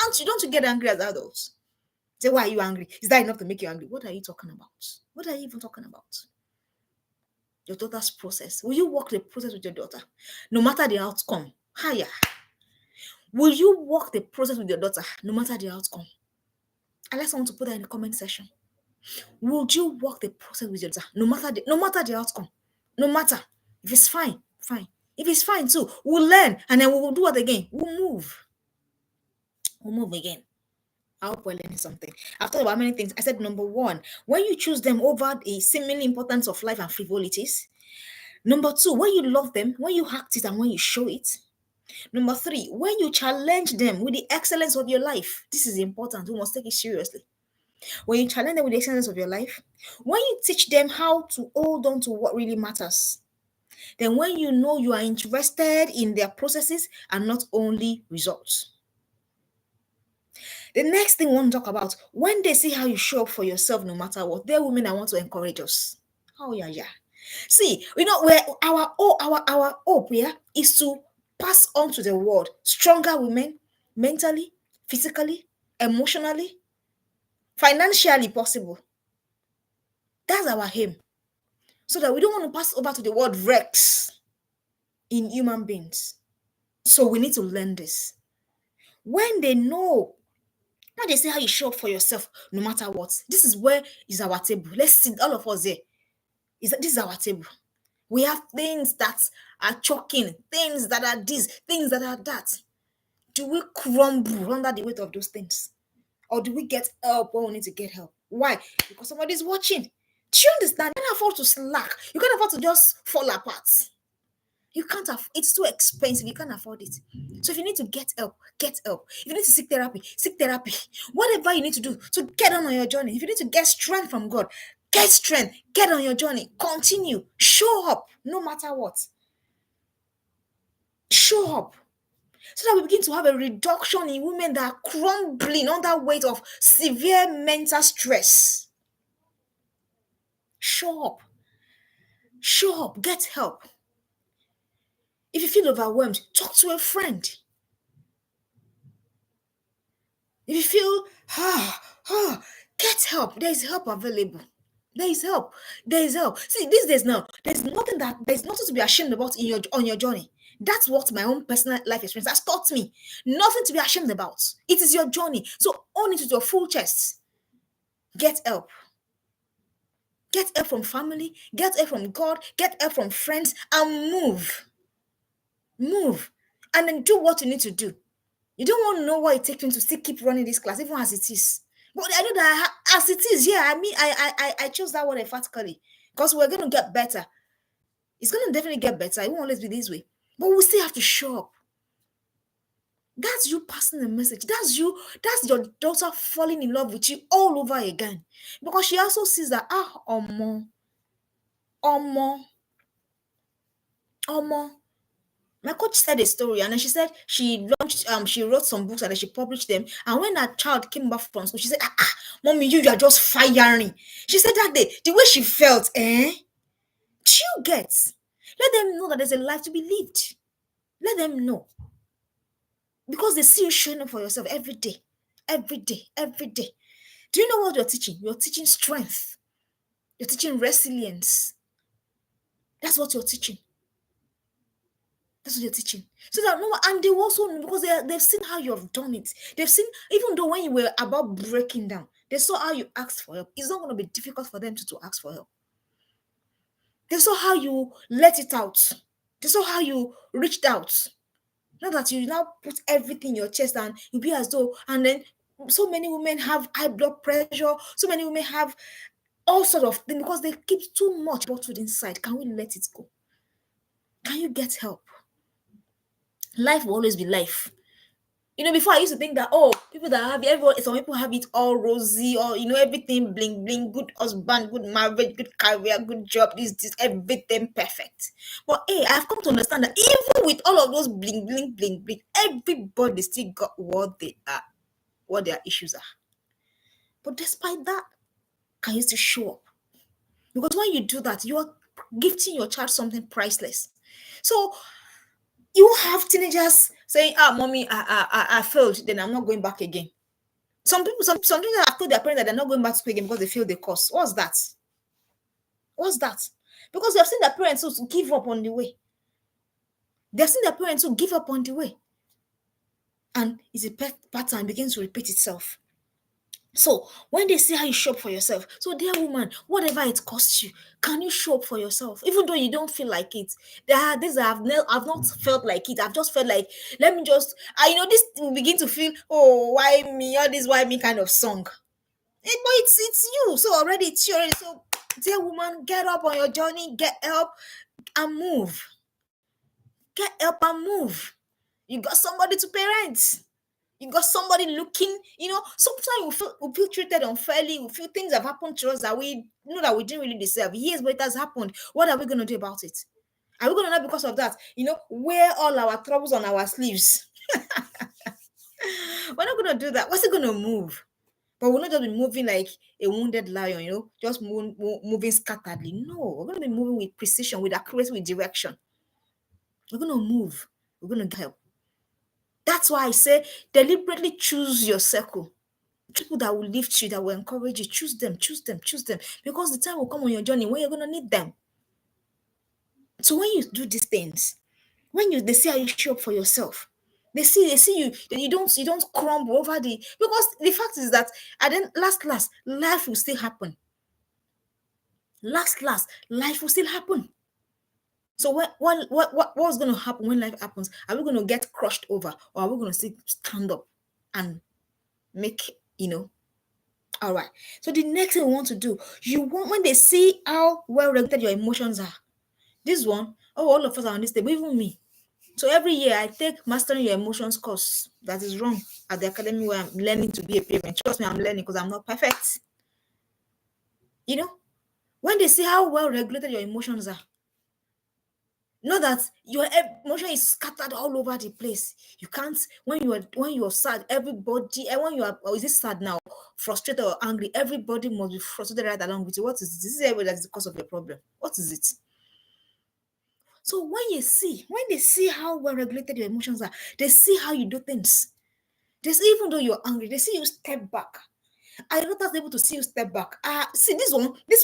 And you don't get angry as adults. Say, why are you angry? Is that enough to make you angry? What are you talking about? What are you even talking about? Your daughter's process. Will you walk the process with your daughter? No matter the outcome. Higher. Will you walk the process with your daughter no matter the outcome? I like someone to put that in the comment section. Would you walk the process with your daughter no matter the outcome? No matter. If it's fine, fine. If it's fine too, we'll learn and then we'll do it again. We'll move. We'll move again. I hope we're learning something. I've talked about many things. I said number one, when you choose them over the seemingly importance of life and frivolities. Number two, when you love them, when you act it and when you show it. Number three, when you challenge them with the excellence of your life. This is important. We must take it seriously. When you challenge them with the excellence of your life, when you teach them how to hold on to what really matters, then when you know you are interested in their processes and not only results. The next thing we want to talk about, when they see how you show up for yourself no matter what, they're women that want to encourage us. Oh, yeah. See, where our hope here is to pass on to the world stronger women, mentally, physically, emotionally, financially possible. That's our aim. So that we don't want to pass over to the world wrecks in human beings. So we need to learn this. When they know, when they say how you show up for yourself no matter what, this is where is our table. Let's sit, all of us there. This is our table. We have things that are choking, things that are this, things that are that. Do we crumble under the weight of those things? Or do we get help when we need to get help? Why? Because somebody's watching. Do you understand? You can't afford to slack. You can't afford to just fall apart. You can't afford, it's too expensive. You can't afford it. So if you need to get help, get help. If you need to seek therapy, seek therapy. Whatever you need to do to get on your journey. If you need to get strength from God, get strength. Get on your journey. Continue. Show up no matter what. Show up. So that we begin to have a reduction in women that are crumbling under weight of severe mental stress. Show up. Show up. Get help. If you feel overwhelmed, talk to a friend. If you feel, get help. There is help available. There is help. There is help. See, these days now, there's nothing to be ashamed about on your journey. That's what my own personal life experience has taught me. Nothing to be ashamed about. It is your journey. So own it with your full chest. Get help. Get help from family. Get help from God. Get help from friends, and move. Move. And then do what you need to do. You don't want to know what it takes you to still keep running this class, even as it is. But I know that as it is, yeah, I mean, I chose that word emphatically because we're going to get better. It's going to definitely get better. It won't always be this way. But we still have to show up. That's you passing the message. That's your daughter falling in love with you all over again. Because she also sees that, Omo. My coach said a story, and then she said she wrote some books and then she published them. And when her child came back from school, she said, Mommy, you are just firing. She said that day, the way she felt, Do you get? Let them know that there's a life to be lived. Let them know. Because they see you showing up for yourself every day. Every day. Every day. Do you know what you're teaching? You're teaching strength. You're teaching resilience. That's what you're teaching. That's what they're teaching. So that no, and they also know because they've seen how you have done it. They've seen, even though when you were about breaking down, they saw how you asked for help. It's not going to be difficult for them to ask for help. They saw how you let it out. They saw how you reached out. Not that you now put everything in your chest and you be as though, and then so many women have high blood pressure, so many women have all sort of things because they keep too much bottled inside. Can we let it go? Can you get help? Life will always be life. Before I used to think that, oh, people that have everyone, some people have it all rosy, or everything bling bling, good husband, good marriage, good career, good job, this, everything perfect. But hey, I've come to understand that even with all of those bling bling bling bling, everybody still got what they are, what their issues are. But despite that, can you still show up? Because when you do that, you are gifting your child something priceless. So you have teenagers saying, "Ah, mommy, I failed. Then I'm not going back again." Some people, some children have told their parents that they're not going back to school again because they feel the cost. What's that? What's that? Because they have seen their parents who give up on the way. They've seen their parents who give up on the way. And it's a pattern begins to repeat itself. So when they see how you show up for yourself, so dear woman, whatever it costs you, can you show up for yourself? Even though you don't feel like it. There are days I've not felt like it. I've just felt like, let me just, this will begin to feel, oh, why me? All this why me kind of song. But it's you. So already it's you already. So dear woman, get up on your journey, get help and move. Get help and move. You got somebody to parent. You got somebody looking, sometimes we feel treated unfairly. We feel things have happened to us that we know that we didn't really deserve. Yes, but it has happened. What are we going to do about it? Are we going to not, because of that, wear all our troubles on our sleeves? We're not going to do that. What's it going to move? But we're not just be moving like a wounded lion, just moving scatteredly. No, we're going to be moving with precision, with accuracy, with direction. We're going to move. We're going to help. That's why I say deliberately choose your circle. People that will lift you, that will encourage you. Choose them, choose them, choose them. Because the time will come on your journey when you're going to need them. So when you do these things, when they see how you show up for yourself, they see you, you don't crumble over because the fact is that at then last, life will still happen. Last, life will still happen. So what's going to happen when life happens? Are we going to get crushed over, or are we going to still stand up and make, all right? So the next thing we want to do, when they see how well regulated your emotions are, this one, oh, all of us are on this table, even me. So every year I take mastering your emotions course. That is wrong at the academy where I'm learning to be a parent. Trust me, I'm learning because I'm not perfect. When they see how well regulated your emotions are, know that your emotion is scattered all over the place. You can't, when you're sad, everybody, and when you are, or is it sad now, frustrated or angry, everybody must be frustrated right along with you. What is it? This is everybody that's the cause of your problem. What is it? So when they see how well regulated your emotions are, they see how you do things. They see, even though you're angry, they see you step back. I not was able to see you step back. See this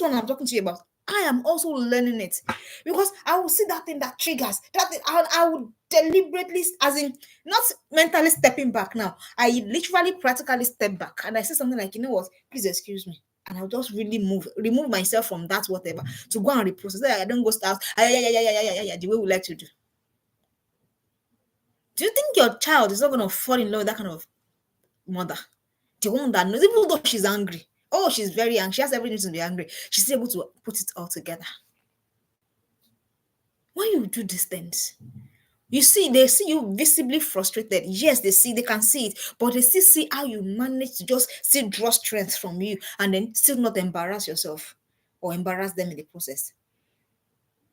one I'm talking to you about. I am also learning it because I will see that thing that triggers that thing. I would deliberately, as in not mentally stepping back now. I literally practically step back and I say something like, what? Please excuse me. And I'll just really remove myself from that whatever to go and reprocess. I don't go start. Yeah, the way we like to do. Do you think your child is not going to fall in love with that kind of mother? The one that knows, even though she's angry. Oh, she's very angry. She has every reason to be angry. She's able to put it all together. When you do these things, they see you visibly frustrated. Yes, they can see it, but they still see how you manage to just still draw strength from you and then still not embarrass yourself or embarrass them in the process.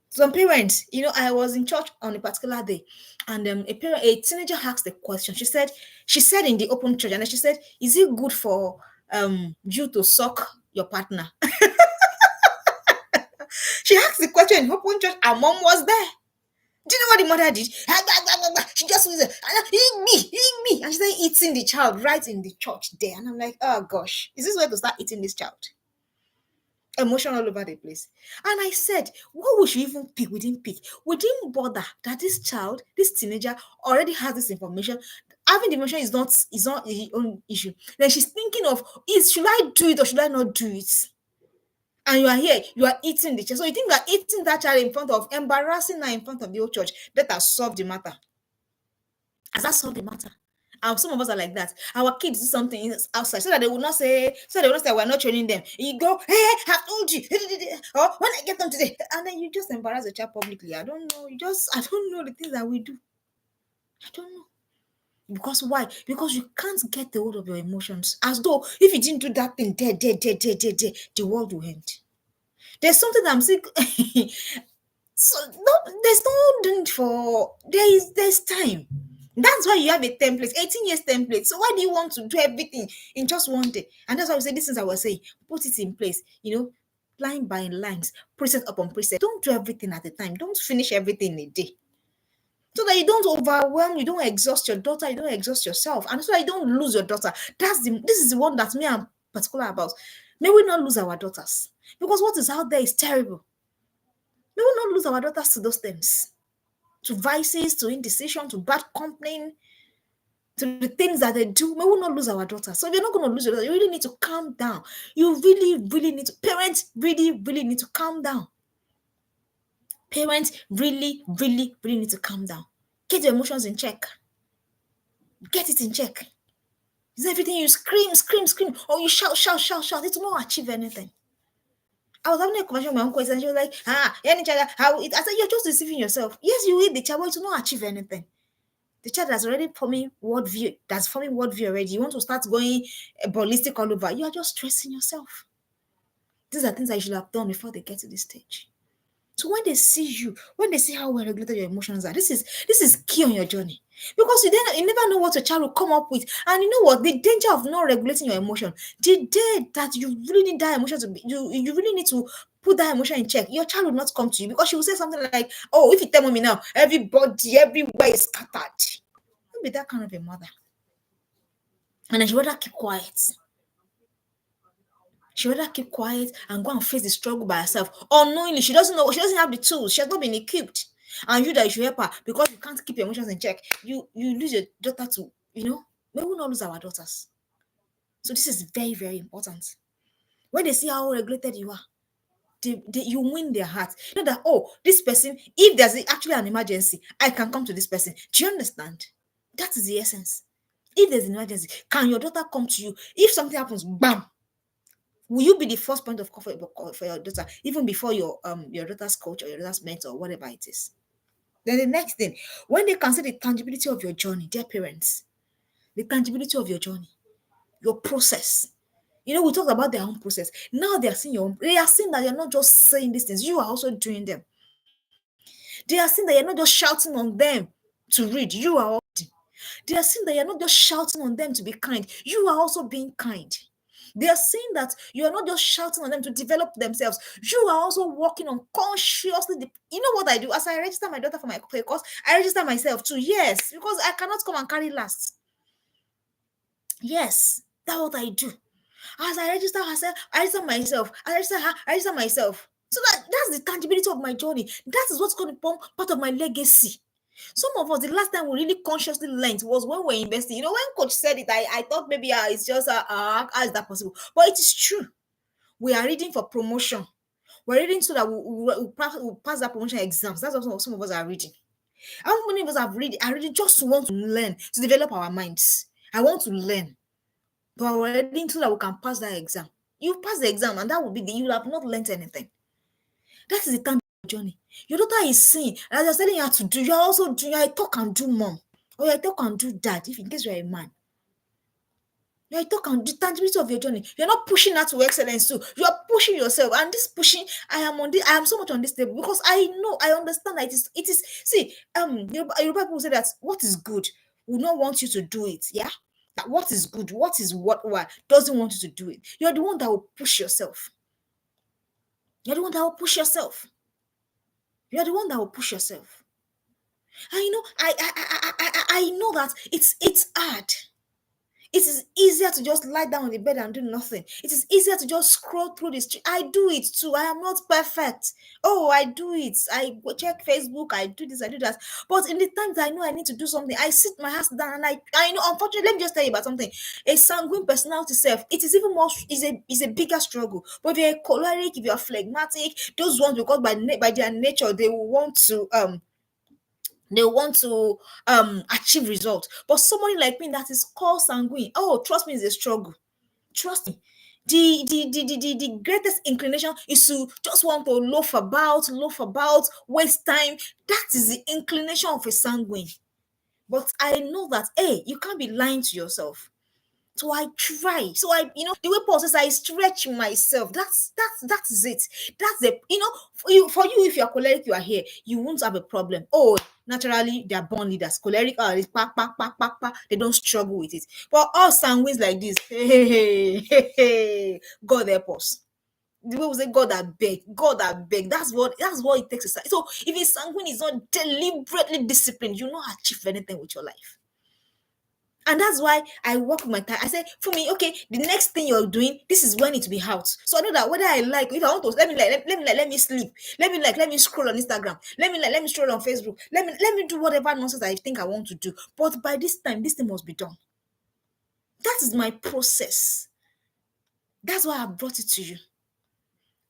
Some parents, I was in church on a particular day, and a teenager asked the question. She said in the open church, and then she said, "Is it good for you to suck your partner?" She asked the question in open church. Her mom was there. Do you know what the mother did? She just was eat me, and she started eating the child right in the church there. And I'm like, oh gosh, is this where to start eating this child? Emotion all over the place. And I said, what we should even pick, we didn't pick. We didn't bother that this child, this teenager, already has this information. Having the emotion is not the own issue. Then she's thinking of, should I do it or should I not do it? And you are here, you are eating the child. So you think that eating that child in front of, embarrassing her in front of the whole church, that has solved the matter. Has that solved the matter? Some of us are like that. Our kids do something outside so that they will not say, we're not training them. You go, hey, I told you, or when I get them today, and then you just embarrass the child publicly. I don't know. I don't know the things that we do. I don't know. Because why? Because you can't get the hold of your emotions. As though if you didn't do that thing there, the world will end. There's something that I'm saying. So no, there's no need for there's time. That's why you have a template, 18 years template. So why do you want to do everything in just one day? And that's why we say these things I was saying, put it in place, line by lines, precept upon precept. Don't do everything at a time. Don't finish everything in a day. So that you don't overwhelm, you don't exhaust your daughter, you don't exhaust yourself, and so that you don't lose your daughter. This is the one that me I'm particular about. May we not lose our daughters. Because what is out there is terrible. May we not lose our daughters to those things, to vices, to indecision, to bad company, to the things that they do. May we not lose our daughters. So if you're not going to lose your daughter, you really need to calm down. You really, really need to, parents really, really need to calm down. Parents really, really, really need to calm down. Get your emotions in check. Get it in check. Is everything you scream, or you shout, it will not achieve anything. I was having a conversation with my uncle and she was like, any child, how it? I said, you're just deceiving yourself. Yes, you eat the child, but it will not achieve anything. The child that's already forming worldview already. You want to start going ballistic all over. You are just stressing yourself. These are things I should have done before they get to this stage. So when they see you, when they see how well regulated your emotions are, this is key on your journey. Because you never know what your child will come up with. And you know what? The danger of not regulating your emotion, the day that you really need that emotion to be, you really need to put that emotion in check, your child will not come to you because she will say something like, oh, if you tell me now, everybody, everywhere is scattered. Don't be that kind of a mother. And then she rather keep quiet. She rather keep quiet and go and face the struggle by herself. Unknowingly, she doesn't know, she doesn't have the tools, she has not been equipped. And you that you should help her because you can't keep your emotions in check. You lose your daughter to, we will not lose our daughters. So this is very, very important. When they see how regulated you are, you win their heart. You know that, oh, this person, if there's actually an emergency, I can come to this person. Do you understand? That is the essence. If there's an emergency, can your daughter come to you? If something happens, bam, will you be the first point of call for your daughter, even before your daughter's coach or your daughter's mentor or whatever it is? Then the next thing, when they can see the tangibility of your journey, dear parents, the tangibility of your journey, your process. We talked about their own process. Now they are seeing they are seeing that you're not just saying these things, you are also doing them. They are seeing that you're not just shouting on them to read, you are also. They are seeing that you're not just shouting on them to be kind, you are also being kind. They are seeing that you are not just shouting on them to develop themselves. You are also working on consciously. You know what I do? As I register my daughter for my course, I register myself too. Yes, because I cannot come and carry last. Yes, that's what I do. As I register herself, I register myself. I register her, I register myself. So that's the tangibility of my journey. That is what's going to become part of my legacy. Some of us, the last time we really consciously learned was when we were investing. When coach said it, I thought maybe it's just how is that possible? But it is true. We are reading for promotion. We're reading so that we'll pass that promotion exams. That's what some of us are reading. How many of us are reading just to want to learn, to develop our minds? I want to learn. But we're reading so that we can pass that exam. You pass the exam, and that will be you have not learned anything. That is the time journey. Your daughter is seeing, as you're telling her to do, you're also doing, you're a talk and do mom, or you're a talk and do dad, if in case you're a man. You're a talk and do tangibility of your journey. You're not pushing her to excellence too. You're pushing yourself. And this pushing, I am so much on this table because I know, I understand that it is, see, Yoruba people say that what is good will not want you to do it. Yeah. That what is good, what is what doesn't want you to do it. You're the one that will push yourself. You're the one that will push yourself. You're the one that will push yourself. And I know that it's hard. It is easier to just lie down on the bed and do nothing. It is easier to just scroll through the street. I do it too. I am not perfect. Oh, I do it. I check Facebook. I do this. I do that. But in the times I know I need to do something, I sit my ass down and I know. Unfortunately, let me just tell you about something. A sanguine personality self, it is even more. Is a bigger struggle. But if you're a choleric, if you're phlegmatic, those ones because by their nature they will want to They want to achieve results. But somebody like me that is called sanguine, oh, trust me, it's a struggle. Trust me. The greatest inclination is to just want to loaf about, waste time. That is the inclination of a sanguine. But I know that, hey, you can't be lying to yourself. So I try. So the way Paul says, I stretch myself. That is it. That's the for you, if you're choleric, you are here, you won't have a problem. Oh, naturally, they are born leaders. Choleric, it's they don't struggle with it. But us sanguines like this, hey, God help us. The way we say God that beg. That's what it takes. So if a sanguine is not deliberately disciplined, you will not achieve anything with your life. And that's why I work with my time. I said, for me, okay, the next thing you're doing, this is when it to be out. So I know that whether I like, if I want to, let me sleep. Let me scroll on Instagram. Let me scroll on Facebook. Let me do whatever nonsense I think I want to do. But by this time, this thing must be done. That is my process. That's why I brought it to you.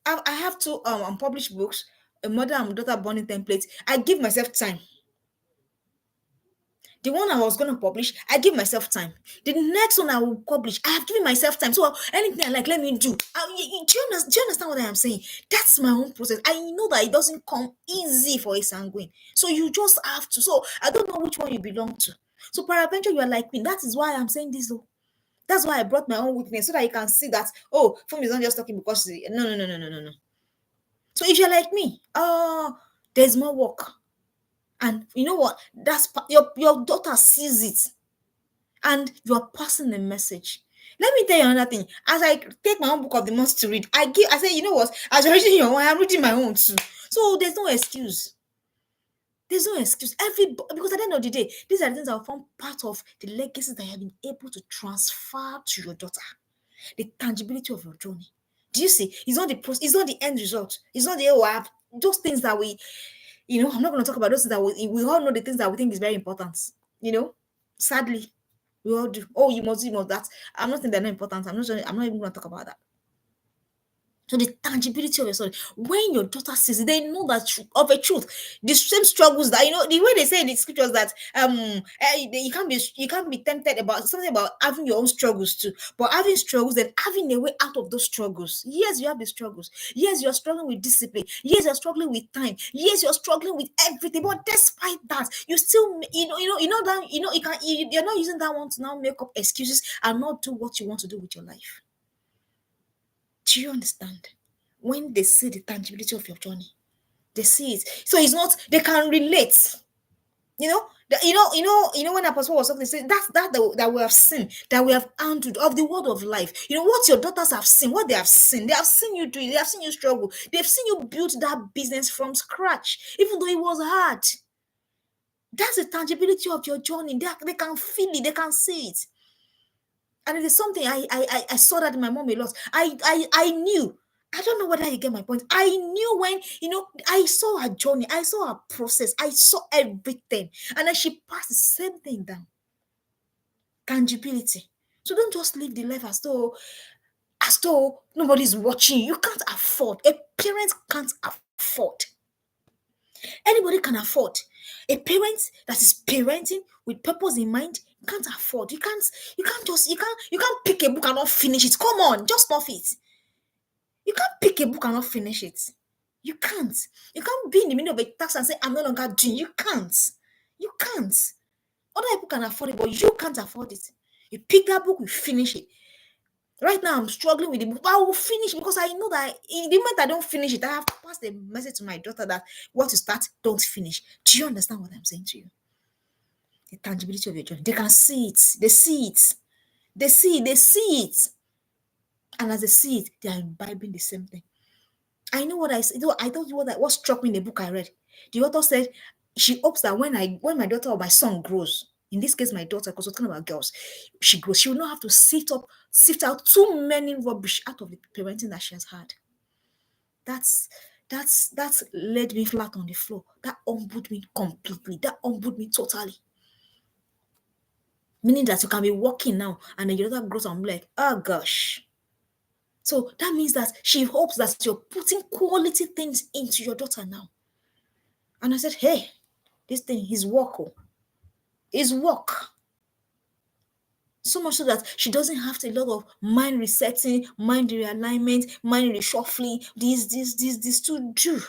I have two unpublished books, a mother and daughter bonding template. I give myself time. The one I was going to publish, I give myself time. The next one I will publish, I have given myself time. So anything I like, let me do. Do you understand what I am saying? That's my own process. I know that it doesn't come easy for a sanguine. So you just have to. So I don't know which one you belong to. So peradventure, you are like me. That is why I'm saying this though. That's why I brought my own weakness so that you can see that, oh, Fumi is not just talking because no. So if you're like me, there's more work. And you know what? Your daughter sees it, and you are passing the message. Let me tell you another thing. As I take my own book of the month to read, I say, you know what? As you're reading your own, I'm reading my own too. So there's no excuse. There's no excuse. Because at the end of the day, these are the things that will form part of the legacies that you have been able to transfer to your daughter. The tangibility of your journey. Do you see? It's not the process, it's not the end result. It's not the I have those things that I'm not going to talk about those things that we all know the things that we think is very important. Sadly, we all do. Oh, you must that. I'm not saying they're not important. I'm not even going to talk about that. So the tangibility of your story, when your daughter sees it, they know that of a truth. The same struggles that the way they say in the scriptures that you can't be tempted about something about having your own struggles too, but having struggles and having a way out of those struggles. Yes, you have the struggles. Yes, you're struggling with discipline. Yes, you're struggling with time. Yes, you're struggling with everything. But despite that, you still that you're not using that one to now make up excuses and not do what you want to do with your life. Do you understand? When they see the tangibility of your journey, they see it. So it's not, they can relate. When Apostle was talking, they say that we have seen, that we have handled of the word of life. What your daughters have seen, what they have seen you do it, they have seen you struggle, they've seen you build that business from scratch, even though it was hard. That's the tangibility of your journey. They can feel it, they can see it. And it is something I saw that in my mom a lot. I knew. I don't know whether you get my point. I knew when, I saw her journey, I saw her process, I saw everything. And then she passed the same thing down. Tangibility. So don't just live the life as though nobody's watching. You can't afford. A parent can't afford. Anybody can afford. A parent that is parenting with purpose in mind can't afford. You can't pick a book and not finish it. Come on, just stop it. You can't pick a book and not finish it. You can't. You can't be in the middle of a task and say, I'm no longer doing. You can't. You can't. Other people can afford it, but you can't afford it. You pick that book, you finish it. Right now, I'm struggling with the book, but I will finish because I know that in the moment I don't finish it, I have to pass the message to my daughter that what you start, don't finish. Do you understand what I'm saying to you? The tangibility of your journey. They can see it. They see it. They see it. And as they see it, they are imbibing the same thing. I know what I said. I told you what struck me in the book I read. The author said she hopes that when my daughter or my son grows, in this case my daughter, because we're talking about girls, she grows, she will not have to sift out too many rubbish out of the parenting that she has had. That's laid me flat on the floor. That humbled me completely. That humbled me totally. Meaning that you can be walking now and then your daughter grows and I'm like, oh gosh. So that means that she hopes that you're putting quality things into your daughter now. And I said, hey, This thing, his work, his work. So much so that she doesn't have to a lot of mind resetting, mind realignment, mind reshuffling, this to do.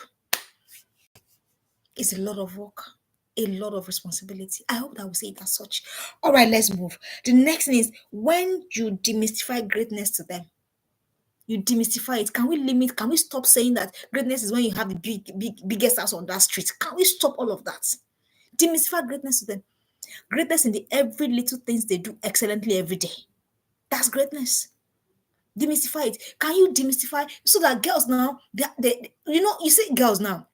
It's a lot of work, a lot of responsibility. I hope that will say it as such. All right, let's move. The next thing is when you demystify greatness to them. You demystify it. Can we stop saying that greatness is when you have the biggest house on that street? Can we stop all of that? Demystify greatness to them. Greatness in the every little things they do excellently every day. That's greatness. Demystify it. Can you demystify so that girls now, you see girls now,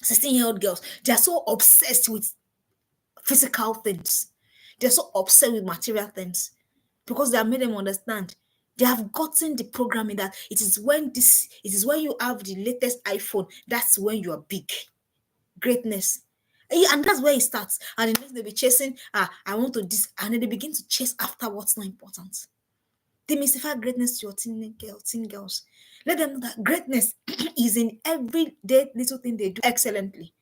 16-year-old girls, they are so obsessed with physical things. They're so upset with material things because they have made them understand. They have gotten the programming that it is when you have the latest iPhone, that's when you are big. Greatness. And that's where it starts. And the next they'll be chasing, I want to this, and then they begin to chase after what's not important. Demystify greatness to your teen girls. Let them know that greatness is in everyday little thing they do excellently.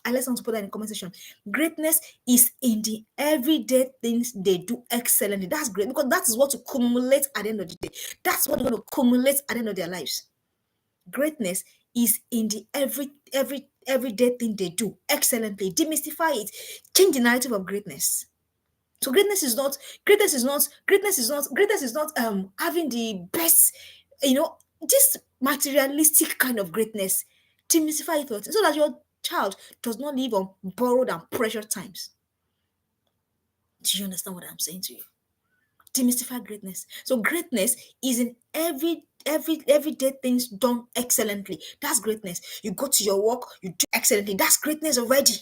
And let's want put that in the comment section. Greatness is in the everyday things they do excellently. That's great because that is what will accumulate at the end of the day. That's what they're going to accumulate at the end of their lives. Greatness is in the everyday thing they do excellently. Demystify it. Change the narrative of greatness. So greatness is not having the best, this materialistic kind of greatness. Demystify it so that your child does not live on borrowed and pressure times. Do you understand what I'm saying to you? Demystify greatness. So greatness is in everyday things done excellently. That's greatness. You go to your work, you do excellently. That's greatness already.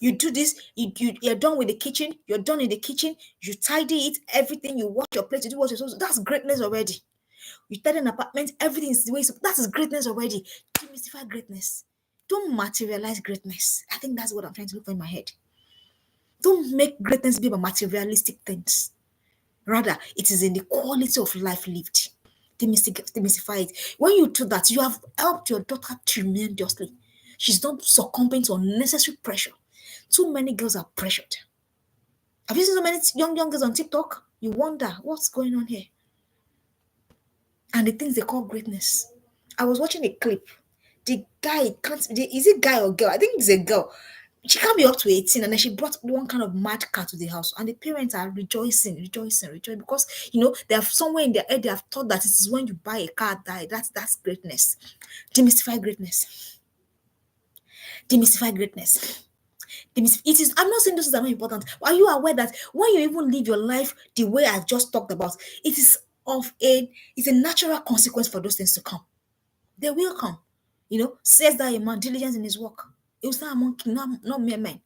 You do this, you're done with the kitchen, you're done in the kitchen, you tidy it, everything, you wash your plate, you do what you're supposed to. That's greatness already. You tidy an apartment, everything is the way that is greatness already. Demystify greatness. Don't materialize greatness. I think that's what I'm trying to look for in my head. Don't make greatness be about materialistic things. Rather, it is in the quality of life lived. Demystify it. When you do that, you have helped your daughter tremendously. She's not succumbing to unnecessary pressure. Too many girls are pressured. Have you seen so many young girls on TikTok? You wonder what's going on here. And the things they call greatness. I was watching a clip. The guy is it guy or girl? I think it's a girl. She can't be up to 18, and then she brought one kind of mad car to the house, and the parents are rejoicing because they have somewhere in their head they have thought that it is when you buy a car that's greatness. Demystify greatness. Demystify greatness. It is. I'm not saying those are not important. But are you aware that when you even live your life the way I've just talked about, it's a natural consequence for those things to come. They will come. Says that a man diligent in his work. It was not among not mere men.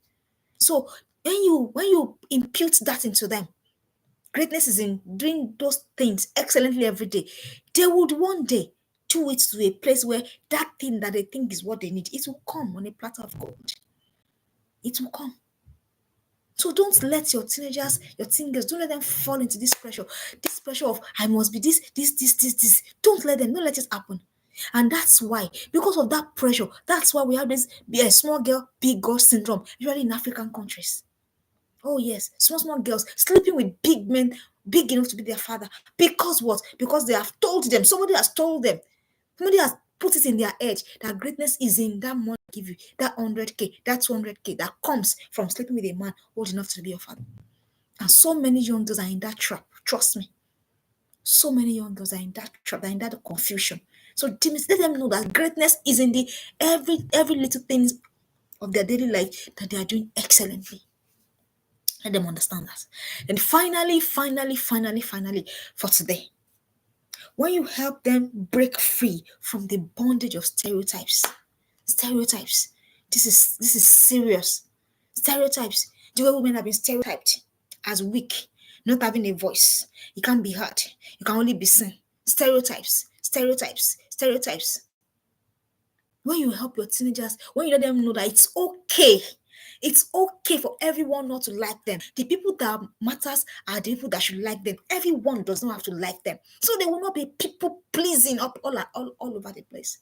So when you impute that into them, greatness is in doing those things excellently every day. They would one day do it to a place where that thing that they think is what they need, it will come on a platter of gold. It will come. So don't let your teenagers, your teen girls, don't let them fall into this pressure. This pressure of I must be this. Don't let it happen. And that's why, because of that pressure, that's why we have this small girl, big girl syndrome, usually in African countries. Oh yes, small girls sleeping with big men, big enough to be their father. Because what? Because they have told them, somebody has told them, somebody has put it in their head that greatness is in that money give you, that 100K, that 200K that comes from sleeping with a man old enough to be your father. And so many young girls are in that trap. Trust me. So many young girls are in that trap, they're in that confusion. So let them know that greatness is in the every little things of their daily life that they are doing excellently. Let them understand that. And finally, for today, when you help them break free from the bondage of stereotypes, this is serious. Stereotypes, the way women have been stereotyped as weak, not having a voice. You can't be heard. You can only be seen. Stereotypes. When you help your teenagers, when you let them know that it's okay for everyone not to like them. The people that matters are the people that should like them. Everyone does not have to like them. So they will not be people pleasing up all over the place.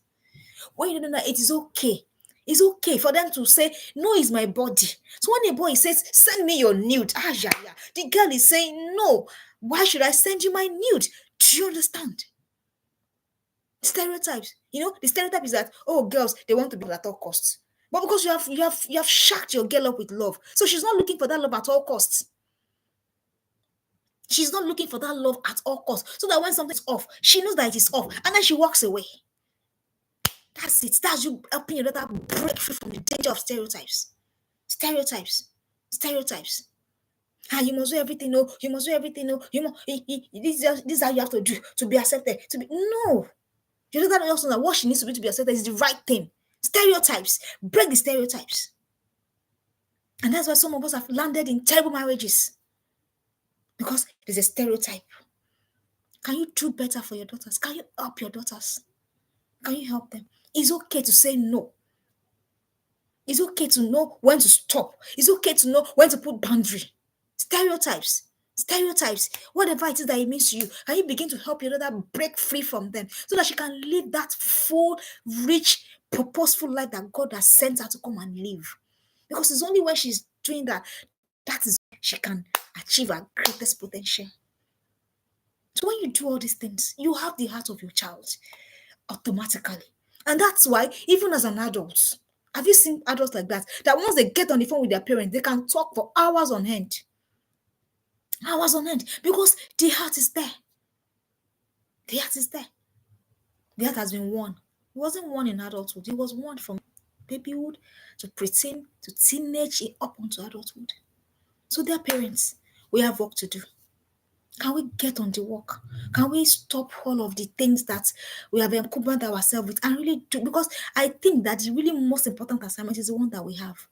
When you know that it is okay. It's okay for them to say, no, is my body. So when a boy says, send me your nude, yeah, yeah, the girl is saying, no, why should I send you my nude? Do you understand? Stereotypes. The stereotype is that, oh, girls, they want to be at all costs. But because you have shacked your girl up with love, so she's not looking for that love at all costs. She's not looking for that love at all costs. So that when something's off, she knows that it is off, and then she walks away. That's it. That's you helping your daughter break free from the danger of stereotypes. Stereotypes. Stereotypes. You must do everything. No, you must do everything. No, you must. This is how you have to do to be accepted. No. Your daughter also know that what she needs to be accepted is the right thing. Stereotypes. Break the stereotypes. And that's why some of us have landed in terrible marriages. Because there's a stereotype. Can you do better for your daughters? Can you help your daughters? Can you help them? It's okay to say no. It's okay to know when to stop. It's okay to know when to put boundary. Stereotypes. Stereotypes. Whatever it is that it means to you, can you begin to help your daughter break free from them so that she can live that full, rich, purposeful life that God has sent her to come and live? Because it's only when she's doing that is when she can achieve her greatest potential. So when you do all these things, you have the heart of your child automatically. And that's why, even as an adult, have you seen adults like that? That once they get on the phone with their parents, they can talk for hours on end. Hours on end. Because the heart is there. The heart is there. The heart has been won. It wasn't won in adulthood. It was won from babyhood to preteen to teenage up onto adulthood. So dear parents, we have work to do. Can we get on the work? Can we stop all of the things that we have encumbered ourselves with and really do? Because I think that the really most important assignment is the one that we have.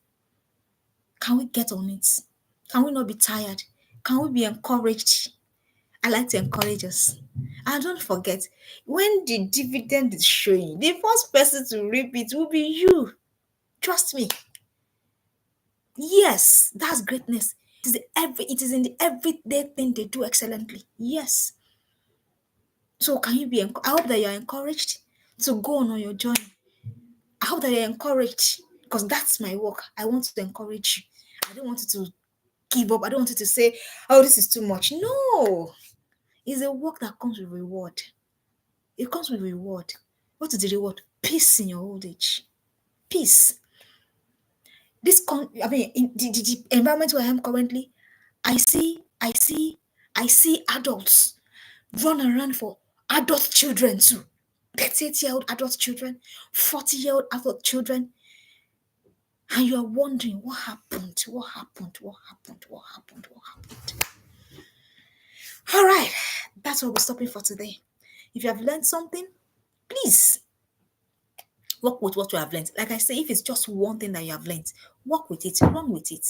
Can we get on it? Can we not be tired? Can we be encouraged? I like to encourage us. And don't forget, when the dividend is showing, the first person to reap it will be you. Trust me. Yes, that's greatness. It is in the everyday thing they do excellently. Yes. So can you be? I hope that you are encouraged to go on your journey. I hope that you're encouraged because that's my work. I want to encourage you. I don't want you to give up. I don't want you to say, "Oh, this is too much." No, it's a work that comes with reward. It comes with reward. What is the reward? Peace in your old age. Peace. In the environment where I am currently, I see adults run around for adult children too. 38-year-old adult children, 40-year-old adult children. And you are wondering what happened, what happened, what happened, what happened, what happened. All right, that's what we're stopping for today. If you have learned something, please work with what you have learned. Like I say, if it's just one thing that you have learned, work with it, run with it.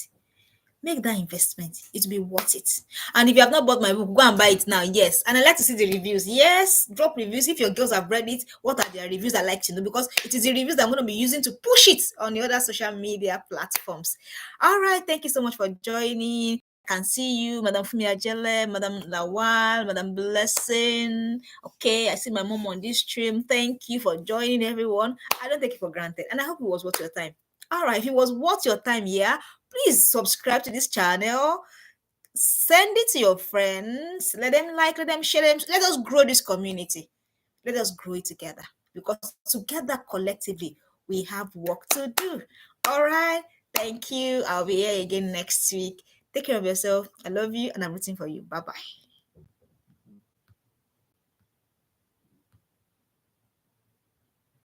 Make that investment. It will be worth it. And if you have not bought my book, go and buy it now. Yes. And I like to see the reviews. Yes. Drop reviews. If your girls have read it, what are their reviews? I like to know because it is the reviews that I'm going to be using to push it on the other social media platforms. All right. Thank you so much for joining. I can see you, Madam Funmilola, Madam Lawal, Madam Blessing. Okay, I see my mom on this stream. Thank you for joining, everyone. I don't take it for granted. And I hope it was worth your time. All right, if it was worth your time, please subscribe to this channel. Send it to your friends. Let them like, let them share them. Let us grow this community. Let us grow it together because together collectively we have work to do. All right. Thank you. I'll be here again next week. Take care of yourself. I love you and I'm rooting for you. Bye-bye.